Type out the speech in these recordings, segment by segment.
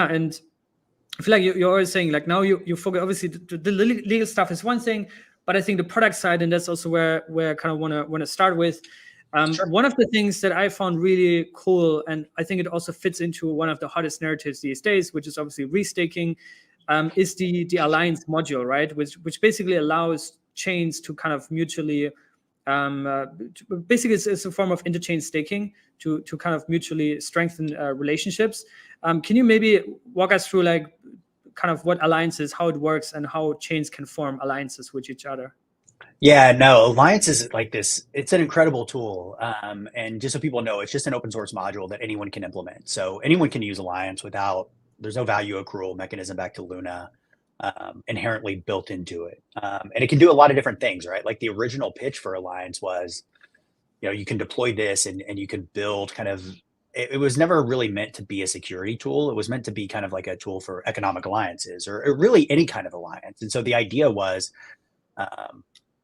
And I feel like you're always saying like now you focus, obviously the legal stuff is one thing, but I think the product side, and that's also where I kind of want to start with. Sure. One of the things that I found really cool, and I think it also fits into one of the hottest narratives these days, which is obviously restaking, is the alliance module, right? Which basically allows chains to kind of mutually, basically it's a form of interchain staking to kind of mutually strengthen relationships. Can you maybe walk us through like kind of what alliances, how it works, and how chains can form alliances with each other? Yeah, no, Alliance is like this. It's an incredible tool. And just so people know, it's just an open source module that anyone can implement. So anyone can use Alliance without, there's no value accrual mechanism back to Luna inherently built into it. And it can do a lot of different things, right? Like the original pitch for Alliance was, you can deploy this and you can build kind of, it was never really meant to be a security tool. It was meant to be kind of like a tool for economic alliances or really any kind of alliance. And so the idea was,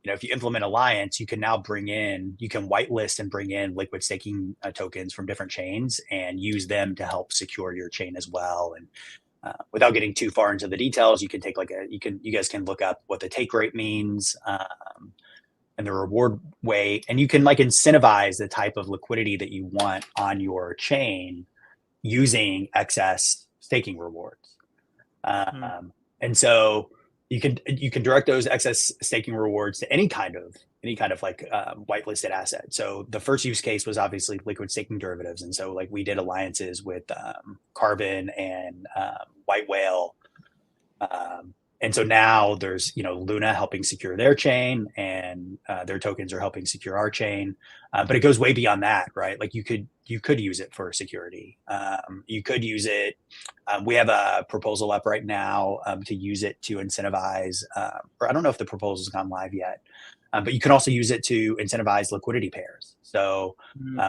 if you implement Alliance, you can now you can whitelist and bring in liquid staking tokens from different chains and use them to help secure your chain as well. And without getting too far into the details, you can take you guys can look up what the take rate means and the reward weight, and you can like incentivize the type of liquidity that you want on your chain using excess staking rewards. And so you can direct those excess staking rewards to any kind of like whitelisted asset. So the first use case was obviously liquid staking derivatives, and so like we did alliances with Carbon and White Whale, and so now there's Luna helping secure their chain, and their tokens are helping secure our chain. But it goes way beyond that, right? Like you could use it for security. You could use it. We have a proposal up right now to use it to incentivize, or I don't know if the proposal's gone live yet, but you can also use it to incentivize liquidity pairs. So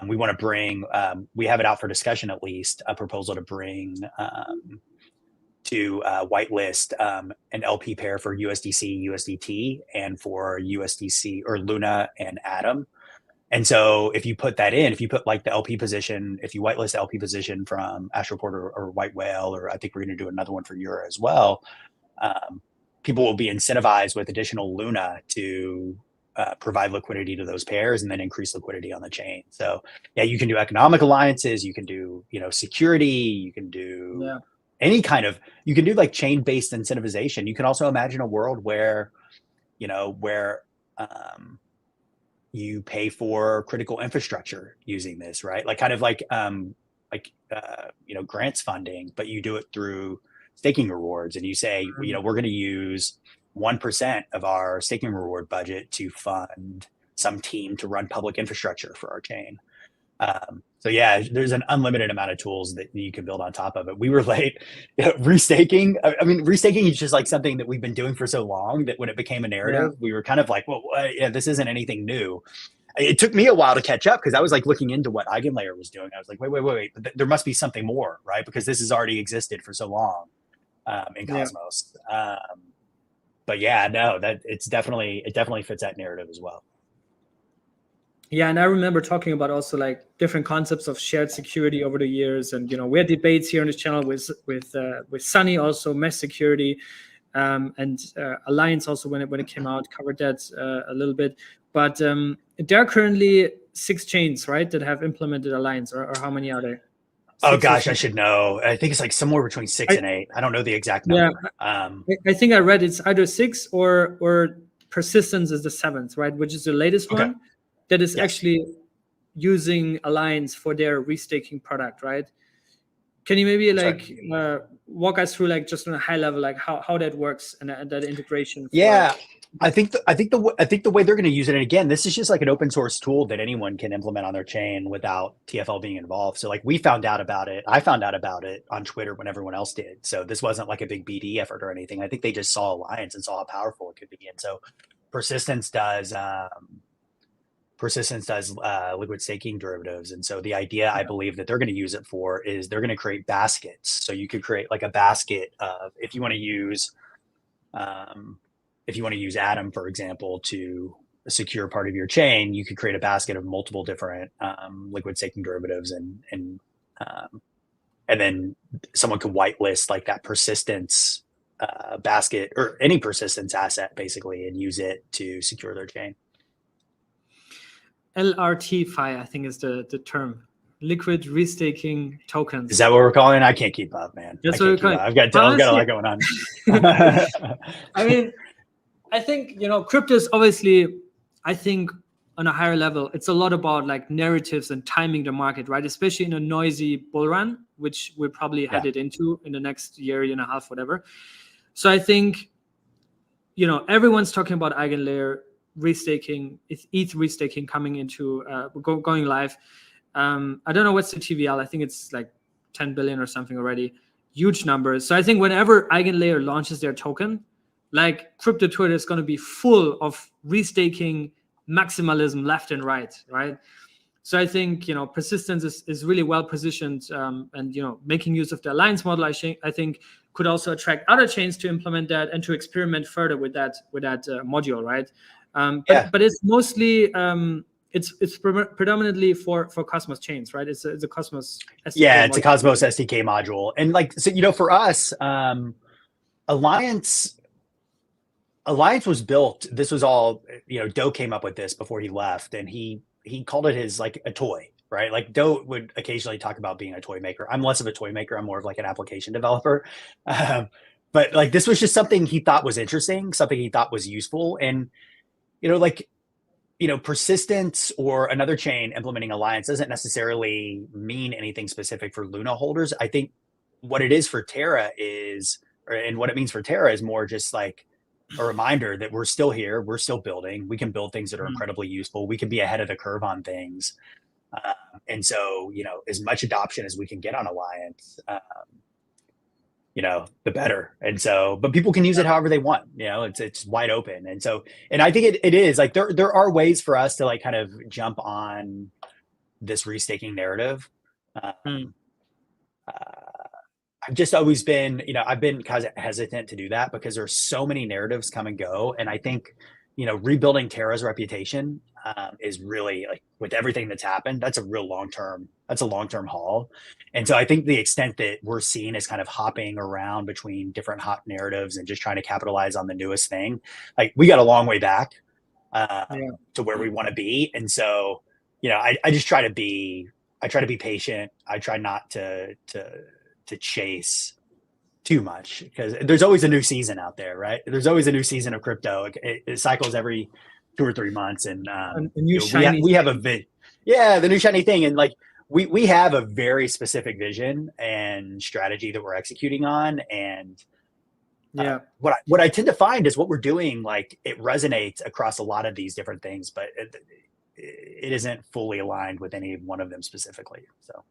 we want to bring, we have it out for discussion at least, a proposal to bring to whitelist an LP pair for USDC, USDT, and for USDC or Luna and Atom. And so if you put that in, if you put like the LP position, if you whitelist the LP position from Astroport or White Whale, or I think we're going to do another one for Eura as well, people will be incentivized with additional Luna to provide liquidity to those pairs and then increase liquidity on the chain. So yeah, you can do economic alliances, you can do, security, you can do any kind of, you can do like chain-based incentivization. You can also imagine a world where, you pay for critical infrastructure using this, right? Like kind of like grants funding, but you do it through staking rewards, and you say, we're going to use 1% of our staking reward budget to fund some team to run public infrastructure for our chain. So yeah, there's an unlimited amount of tools that you can build on top of it. We were late restaking. I mean, restaking is just like something that we've been doing for so long that when it became a narrative, we were kind of like, well, this isn't anything new. It took me a while to catch up because I was like looking into what Eigenlayer was doing. I was like, wait, there must be something more, right? Because this has already existed for so long in Cosmos. But yeah, no, it definitely fits that narrative as well. Yeah, and I remember talking about also like different concepts of shared security over the years, and we had debates here on this channel with Sunny also, mesh security, and Alliance also when it came out covered that a little bit. But there are currently 6 chains, right, that have implemented Alliance, or how many are there? Oh gosh, I should know. I think it's like somewhere between 6 and 8. I don't know the exact number. Yeah, I think I read it's either 6 or Persistence is the 7th, right, which is the latest one that is actually using Alliance for their restaking product, right? Can you maybe walk us through like just on a high level, like how that works and that integration? I think the way they're going to use it, and again, this is just like an open source tool that anyone can implement on their chain without TFL being involved. So like I found out about it on Twitter when everyone else did. So this wasn't like a big BD effort or anything. I think they just saw Alliance and saw how powerful it could be. And so Persistence does liquid staking derivatives. And so the idea I believe that they're going to use it for is they're going to create baskets. So you could create like a basket of, if you want to use Atom, for example, to secure part of your chain, you could create a basket of multiple different liquid staking derivatives and and then someone could whitelist like that persistence basket or any persistence asset basically and use it to secure their chain. LRT-Fi, I think is the term. Liquid restaking tokens. Is that what we're calling it? I can't keep up, man. That's what we're calling it. I've got a lot going on. I mean, I think, crypto is obviously, I think on a higher level, it's a lot about like narratives and timing the market, right? Especially in a noisy bull run, which we're probably headed into in the next year and a half, whatever. So I think, everyone's talking about eigenlayer restaking, ETH restaking coming into going live. I don't know what's the TVL. I think it's like 10 billion or something already. Huge numbers. So I think whenever eigenlayer launches their token, like crypto Twitter is going to be full of restaking maximalism left and right. So I think persistence is really well positioned, and making use of the alliance model. I think could also attract other chains to implement that and to experiment further with that module, right? But it's mostly it's predominantly for Cosmos chains, right? It's a Cosmos SDK it's module. a Cosmos SDK module, and like so, for us, Alliance was built. This was all Doe came up with this before he left, and he called it his like a toy, right? Like Doe would occasionally talk about being a toy maker. I'm less of a toy maker. I'm more of like an application developer. But like this was just something he thought was interesting, something he thought was useful, and persistence or another chain implementing Alliance doesn't necessarily mean anything specific for Luna holders. I think what it is for Terra and what it means for Terra is more just like a reminder that we're still here, we're still building, we can build things that are incredibly useful, we can be ahead of the curve on things. And so, as much adoption as we can get on Alliance, the better. And so, but people can use it however they want, it's wide open. And so, and I think it is like, there are ways for us to like kind of jump on this restaking narrative. I've just always been, I've been kind of hesitant to do that because there's so many narratives come and go. And I think, rebuilding Terra's reputation is really like with everything that's happened, that's a long-term haul. And so I think the extent that we're seen as kind of hopping around between different hot narratives and just trying to capitalize on the newest thing, like we got a long way back to where we want to be. And so, I just try to be patient. I try not to chase too much because there's always a new season out there, right? There's always a new season of crypto. It cycles every 2 or 3 months, and we have the new shiny thing, and like we have a very specific vision and strategy that we're executing on, and what I tend to find is what we're doing, like it resonates across a lot of these different things, but it isn't fully aligned with any one of them specifically. So